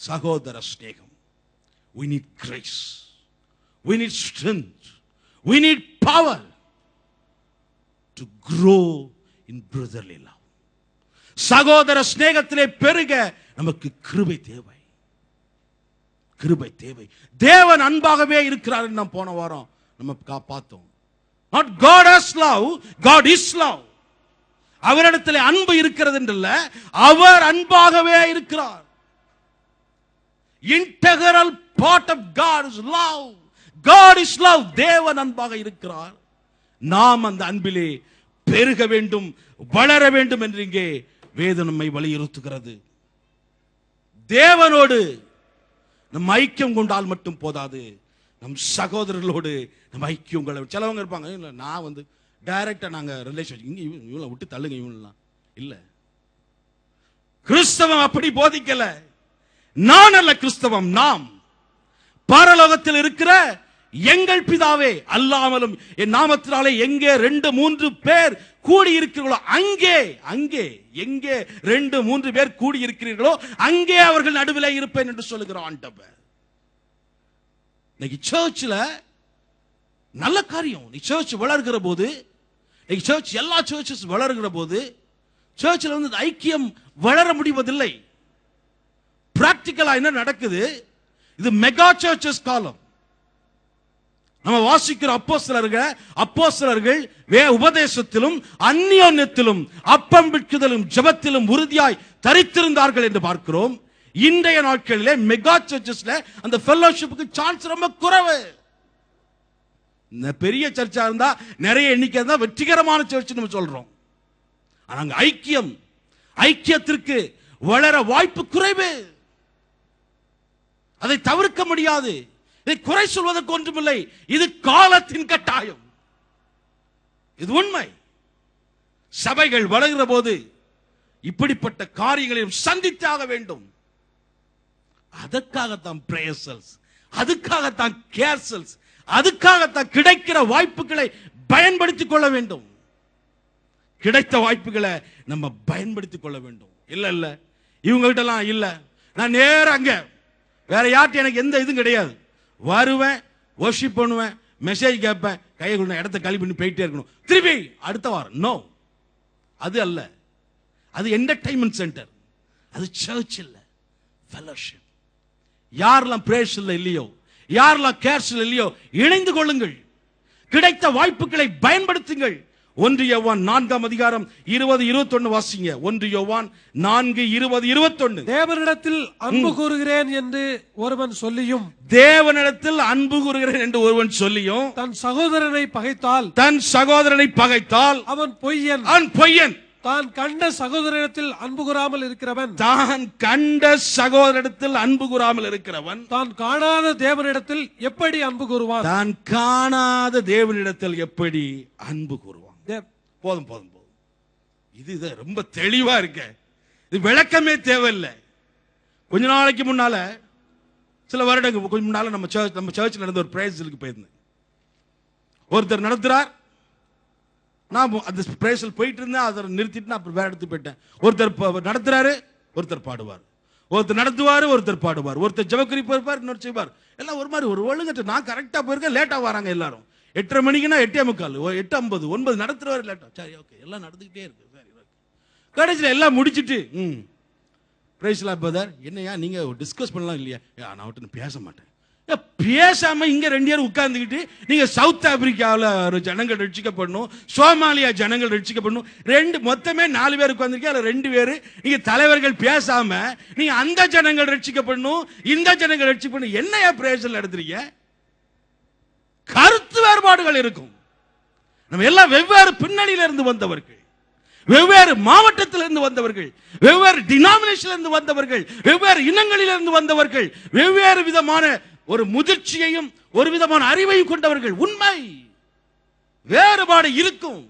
சகோதர ஸ்நேகம். We need grace. We need strength. We need power to grow in brotherly love. சகோதர ஸ்நேகத்திலே பெருக நமக்கு கிருபை தேவை. கிருபை தேவை. தேவன் அன்பாகவே இருக்கிறார் என்று நாம் போன வாரம் நம்ம பார்த்தோம். Not God has love, God is love. அவரிடத்தில் அன்பு இருக்கிறது என்றல்ல, அவர் அன்பாகவே இருக்கிறார். Integral part of God is love. God is love. தேவன் அன்பாக இருக்கிறார். நாம் அந்த அன்பிலே பெருக வேண்டும், வளர வேண்டும் என்று இங்கே வேதம் நம்மை வலியுறுத்துகிறது. தேவனோடு நம் ஐக்கியம் கொண்டால் மட்டும் போதாது, நம் சகோதரர்களோடு நம்ம ஐக்கியம் கொள்ள. சிலவங்க இருப்பாங்க, இல்லை நான் டைரக்டா நாங்க ரிலேஷன் இவங்களை விட்டு தள்ளுங்க, இவங்கலாம் இல்ல. கிறிஸ்தவம் அப்படி போதிக்கல. நான் அல்ல கிறிஸ்தவம், நாம் பரலோகத்தில் இருக்கிற எங்கள் பிதாவே அல்லாமலும் என் நாமத்தினாலே எங்கே 2-3 பேர் கூடி இருக்கிறீர்களோ அங்கே அங்கே எங்கே 2-3 பேர் கூடி இருக்கிறீர்களோ அங்கே அவர்கள் நடுவில் இருப்பேன் என்று சொல்லுகிற ஆண்டவர். இன்னைக்கு சர்ச்சில் நல்ல காரியம். நீ சர்ச் வளர்கிற போது, சர்ச் எல்லா சர்ச்சஸ் வளர்கிற போது சர்ச்சில் ஐக்கியம் வளர முடிவதில்லை. பிராக்டிக்கலா என்ன நடக்குது? இது மெகா சர்ச்சஸ் காலம். நம்ம வாசிக்கிற அப்போஸ்தலர்கள் உபதேசத்திலும் அந்யோன்யத்திலும் அப்பம் பிட்குதலும் ஜெபத்திலும் உறுதியாய் தரித்திருந்தார்கள் என்று பார்க்கிறோம். இன்றைய நாட்களிலே மெகா சர்ச்சஸ்ல அந்த ஃபெல்லோஷிப்புக்கு சான்ஸ் ரொம்ப குறைவு. பெரிய சர்ச்சா இருந்தா நிறைய எண்ணிக்கை இருந்தா வெற்றிகரமான சர்ச் நம்ம சொல்றோம். ஆனா ஐக்கியத்திற்கு வளர வாய்ப்பு குறைவு. அதை தவிர்க்க முடியாது. இதை குறை சொல்வதற்கு ஒன்றுமில்லை. இது காலத்தின் கட்டாயம். இது உண்மை. சபைகள் வளர்கிற போது இப்படிப்பட்ட காரியங்களையும் சந்தித்தாக வேண்டும். அதற்காகத்தான் பிரேயர் செல்ஸ், அதுக்காகத்தான் கேர் செல்ஸ், அதுக்காகத்தான் கிடைக்கிற வாய்ப்புகளை பயன்படுத்திக் கொள்ள வேண்டும். கிடைத்த வாய்ப்புகளை நம்ம பயன்படுத்திக் கொள்ள வேண்டும். இல்ல இவங்க கிட்ட எல்லாம் இல்ல, நான் நேரம் அங்க வேற யார்கிட்ட எனக்கு எந்த இதுவும் கிடையாது. வருவேன், வர்ஷிப் பண்ணுவேன், மெசேஜ் கேட்பேன், கையை கொண்டு இடத்த காலி பண்ணி போயிட்டே இருக்கணும், திருப்பி அடுத்த வாரம். நோ, அது அல்ல. அது என்டர்டைன்மெண்ட் சென்டர், அது சர்ச் இல்ல, ஃபெல்லோஷிப். யாரெல்லாம் பிரேயர்ஸ்ல இல்லையோ, யாரெல்லாம் கேர்ஸ்ல இல்லையோ இணைந்து கொள்ளுங்கள். கிடைத்த வாய்ப்புகளை பயன்படுத்துங்கள். 1 யோவான் 4ஆம் அதிகாரம் 20-21 வாசிங்க. 1 யோவான் 4:20-21. தேவனிடத்தில் அன்பு கூறுகிறேன் என்று ஒருவன் சொல்லியும், தேவனிடத்தில் அன்பு கூறுகிறேன் என்று ஒருவன் சொல்லியும் தன் சகோதரனை பகைத்தால் அவன் பொய்யன். தான் கண்ட சகோதரனிடத்தில் அன்பு கூறாமல் இருக்கிறவன் தான் காணாத தேவனிடத்தில் எப்படி அன்பு கூறுவான்? போதும். இது ரொம்ப தெளிவா இருக்க. இது விளக்கமே தேவையில்லை. கொஞ்ச நாளைக்கு முன்னால, சில வருடங்கள் கொஞ்சம் முன்னால நம்ம சர்ச் நடந்த ஒரு பிரேயர்ஸுக்கு போயிருந்தேன். ஒருத்தர் நடத்துறார், நான் அந்த பிரேயர்ஸில் போயிட்டு இருந்தேன். அதை நிறுத்திட்டு நான் வேற இடத்துக்கு போயிட்டேன். ஒருத்தர் நடத்துறாரு, ஒருத்தர் பாடுவார். ஒருத்தர் நடத்துவாரு, ஒருத்தர் பாடுவார். ஒருத்தர் ஜெபக்குறி போயிருப்பார், இன்னொரு செய்வார். எல்லாம் ஒரு மாதிரி ஒரு ஒழுங்கற்ற. நான் கரெக்டா போயிருக்கேன், லேட்டா வராங்க எல்லாரும். 8:30 மணிக்குன்னா 8:45, 8:50, 9 நடத்துறவாரு லேட்டா. சரி, ஓகே, எல்லாம் நடந்துகிட்டே இருக்கு. கடைசியில் எல்லாம் முடிச்சுட்டு பிரைஸ்லாம் பிரதர், என்னையா நீங்க டிஸ்கஸ் பண்ணலாம் இல்லையா? நான் அவர்கிட்ட பேச மாட்டேன். பேசாம இங்க 2 பேரும் உட்கார்ந்துக்கிட்டு நீங்க சவுத் ஆப்பிரிக்காவில் ஜனங்கள் ரட்சிக்கப்படணும், சோமாலியா ஜனங்கள் ரட்சிக்கப்படணும், மொத்தமே 4 பேர் உட்கார்ந்துருக்கீங்க. அதுல 2 பேர் நீங்க தலைவர்கள் பேசாம நீங்க அந்த ஜனங்கள் ரட்சிக்கப்படணும், இந்த ஜனங்கள் ரட்சிக்கப்படணும். என்னையா பிரேசல் நடத்துறீங்க? கருத்து வேறுபாடுகள் இருக்கும். நம்ம எல்லாம் வெவ்வேறு பின்னணியில இருந்து வந்தவர்கள், வெவ்வேறு மாவட்டத்திலிருந்து வந்தவர்கள், வெவ்வேறு டினாமினேஷன்ல வந்தவர்கள், வெவ்வேறு இனங்களிலிருந்து வந்தவர்கள், வெவ்வேறு விதமான ஒரு முதிர்ச்சியையும் ஒரு விதமான அறிவையும் கொண்டவர்கள். உண்மை, வேறுபாடு இருக்கும்,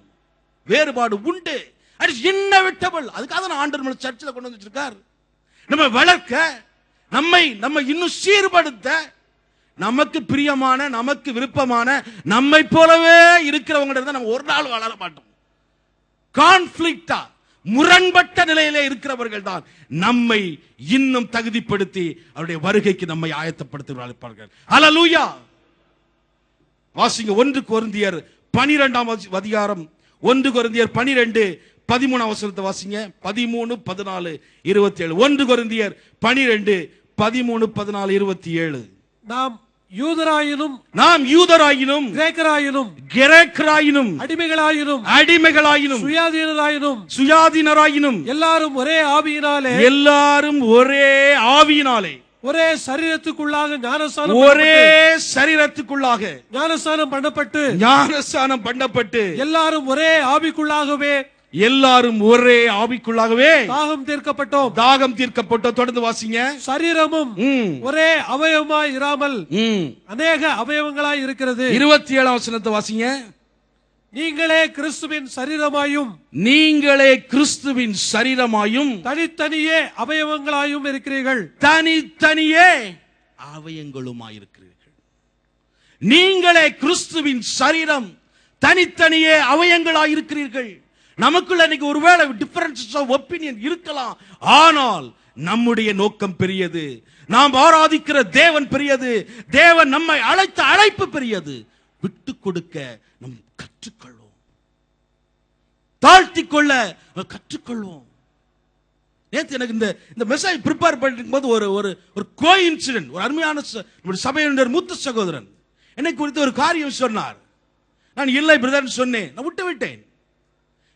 வேறுபாடு உண்டு. இன்னவிட்டபிள். அதுக்காக நான் ஆண்டவர் சர்ச்சில் கொண்டு வச்சிருக்கார். நம்ம வளர்க்க, நம்ம இன்னும் சீர்படுத்த, நமக்கு பிரியமான, நமக்கு விருப்பமான, நம்மை போலவே இருக்கிறவங்க நம்ம ஒரு நாள் வளர மாட்டோம். கான்ஃபிளிக்டா, முரண்பட்ட நிலையிலே இருக்கிறவர்கள் தான் நம்மை இன்னும் தகுதிப்படுத்தி அவருடைய வருகைக்கு நம்மை ஆயத்தப்படுத்துகிறார்கள். ஹல்லேலூயா. வாசிங்க 1 கொரிந்தியர் 12 அதிகாரம் 1 கொரிந்தியர் 12:13 வாசிங்க. 13, 14, 27. 1 கொரிந்தியர் 12, 13, 14, 27. நாம் யூதராயினும் கிரேக்கராயினும் அடிமைகளாயினும் சுயாதீனராயினும் எல்லாரும் ஒரே ஆவியினாலே ஒரே சரீரத்துக்குள்ளாக ஞானஸ்நானம் பண்ணப்பட்டு எல்லாரும் ஒரே ஆவிக்குள்ளாகவே தாகம் தீர்க்கப்பட்டோம். தொடர்ந்து வாசிங்க. சரீரமும் ஒரே அவயவமாய் இராமல் அநேக அவயவங்களாய் இருக்கிறது. 27ஆம் வசனத்தை வாசிங்க. நீங்களே கிறிஸ்துவின் சரீரமாயும் தனித்தனியே அவயவங்களாயும் இருக்கிறீர்கள். நீங்களே கிறிஸ்துவின் சரீரம், தனித்தனியே அவயங்களாயிருக்கிறீர்கள். நமக்குள்ள இன்னைக்கு ஒருவேளை டிஃபரன்சஸ் ஆஃப் ஒப்பீனியன் இருக்கலாம். ஆனால் நம்முடைய நோக்கம் பெரியது. நாம் ஆராதிக்கிற தேவன் பெரியது. தேவன் நம்மை அழைத்த அழைப்பு பெரியது. விட்டு கொடுக்க நம் கற்றுக்கொள்வோம். தாழ்த்தி கொள்ள கற்றுக்கொள்வோம். நேற்று எனக்கு இந்த மெசேஜ் ப்ரிப்பேர் பண்ணிருக்கும் போது ஒரு கோஇன்சிடென்ட், ஒரு அருமையான சபையினர் மூத்த சகோதரன் என்னை குறித்து ஒரு காரியம் சொன்னார். நான் இல்லை பிரதர் சொன்னேன். நான் விட்டேன்.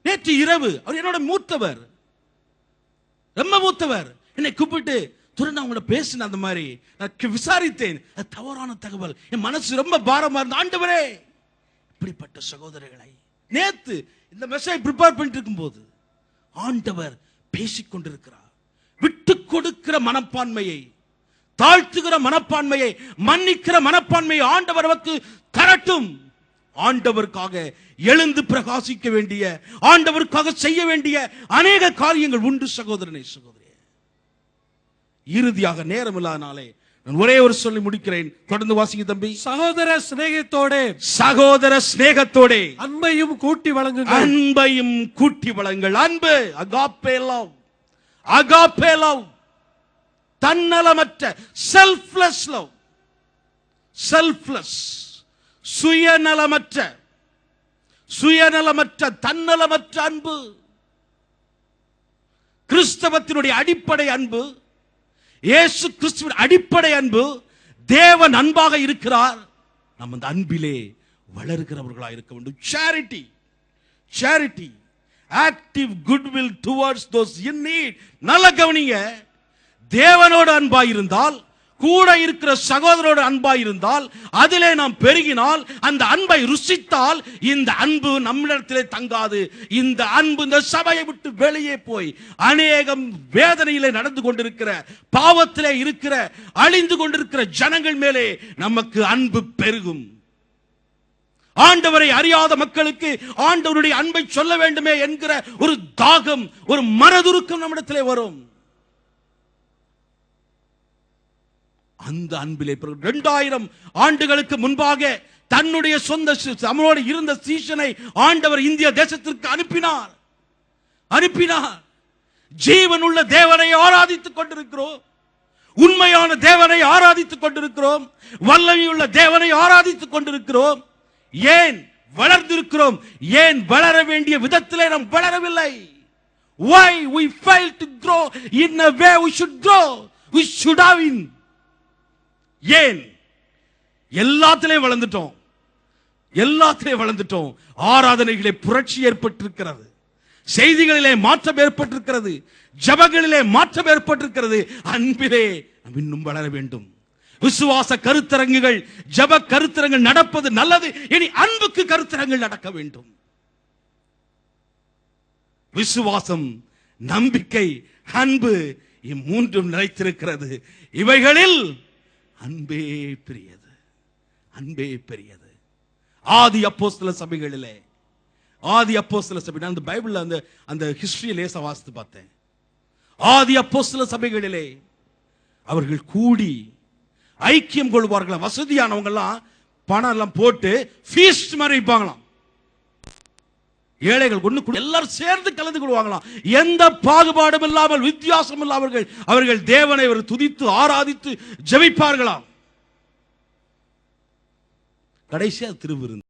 நேற்று இரவு அவர் என்னோட மூத்தவர், ரொம்ப மூத்தவர், என்னை கூப்பிட்டு துறந்து அவங்கள பேசின. அந்த மாதிரி நான் விசாரித்தேன். அது தவறான தகவல். என் மனசு ரொம்ப பாரமா இருந்த. ஆண்டவரே, இப்படிப்பட்ட சகோதரர்களை நேத்து இந்த மெசேஜ் ப்ரிப்பேர் பண்ணிட்டு இருக்கும் போது ஆண்டவர் பேசிக்கொண்டிருக்கிறார். விட்டு கொடுக்கிற மனப்பான்மையை, தாழ்த்துகிற மனப்பான்மையை, மன்னிக்கிற மனப்பான்மையை ஆண்டவர் நமக்கு தரட்டும். ஆண்டவருக்காக எழுந்து பிரகாசிக்க வேண்டிய, ஆண்டவருக்காக செய்ய வேண்டிய அநேக காரியங்கள் உண்டு சகோதரனே, சகோதரியே. இறுதியாக நேரம் இல்லாதனாலே நான் ஒரே ஒரு சொல்லி முடிக்கிறேன். தொடர்ந்து வாசிங்க தம்பி. சகோதர சிநேகத்தோட அன்பையும் கூட்டி வழங்குங்கள். அன்பு அகாப்பே லவ், தன்னலமற்ற செல்ஃப்லெஸ் லவ், சுயநலமற்ற தன்னலமற்ற அன்பு. கிறிஸ்தவத்தினுடைய அடிப்படை அன்பு, இயேசு கிறிஸ்துவின் அடிப்படை அன்பு. தேவன் அன்பாக இருக்கிறார். நம்ம அந்த அன்பிலே வளர்கிறவர்களாக இருக்க வேண்டும். Charity, active goodwill towards those in NEET. நல்ல கவனிங்க. தேவனோடு அன்பாய் இருந்தால், கூட இருக்கிற சகோதரோடு அன்பாய் இருந்தால், அதிலே நாம் பெருகினால், அந்த அன்பை ருசித்தால், இந்த அன்பு நம்மிடத்திலே தங்காது. இந்த அன்பு இந்த சபையை விட்டு வெளியே போய் அநேகம் வேதனையிலே நடந்து கொண்டிருக்கிற, பாவத்திலே இருக்கிற, அழிந்து கொண்டிருக்கிற ஜனங்கள் மேலே நமக்கு அன்பு பெருகும். ஆண்டவரை அறியாத மக்களுக்கு ஆண்டவருடைய அன்பை சொல்ல வேண்டுமே என்கிற ஒரு தாகம், ஒரு மனதுருக்கம் நம்மிடத்திலே வரும். அந்த அன்பிலே 2000 ஆண்டுகளுக்கு முன்பாக தன்னுடைய சொந்த நம்மளோடு இருந்த சீஷனை ஆண்டவர் இந்திய தேசத்திற்கு அனுப்பினார். ஜீவனுள்ள தேவனை ஆராதித்துக் கொண்டிருக்கிறோம். உண்மையான தேவனை ஆராதித்துக் கொண்டிருக்கிறோம். வல்லமையுள்ள தேவனை ஆராதித்துக் கொண்டிருக்கிறோம். ஏன் வளர்ந்திருக்கிறோம்? ஏன் வளர வேண்டிய விதத்திலே நாம் வளரவில்லை? Why we fail to grow in a way we should grow? We should have been. ஏன்? எல்லாத்திலே வளர்ந்துட்டோம். ஆராதனைகளே புரட்சி ஏற்பட்டிருக்கிறது. செய்திகளிலே மாற்றம் ஏற்பட்டிருக்கிறது. ஜபங்களிலே மாற்றம் ஏற்பட்டிருக்கிறது. அன்பிலே நாம் இன்னும் வளர வேண்டும். விசுவாச கருத்தரங்குகள், ஜப கருத்தரங்குகள் நடப்பது நல்லது. இனி அன்புக்கு கருத்தரங்குகள் நடக்க வேண்டும். விசுவாசம், நம்பிக்கை, அன்பு இம்மூன்றும் நிலைத்திருக்கிறது. இவைகளில் அன்பே பெரியது. ஆதி அப்போஸ்தல சபைகளிலே, அந்த பைபிள்ல அந்த ஹிஸ்டரி லேசா வாசித்து பார்த்தேன். ஆதி அப்போஸ்தல சபைகளிலே அவர்கள் கூடி ஐக்கியம் கொள்வார்கள். வசதியானவங்க எல்லாம் பணம் எல்லாம் போட்டு ஃபீஸ்ட் மாதிரி வைப்பாங்களாம். ஏழைகள் ஒண்ணு எல்லாரும் சேர்ந்து கலந்து கொள்வாங்களாம். எந்த பாகுபாடும் இல்லாமல், வித்தியாசம் இல்லாமல் அவர்கள் தேவனை துதித்து ஆராதித்து ஜெபிப்பார்களாம். கடைசியா திருவிருந்து.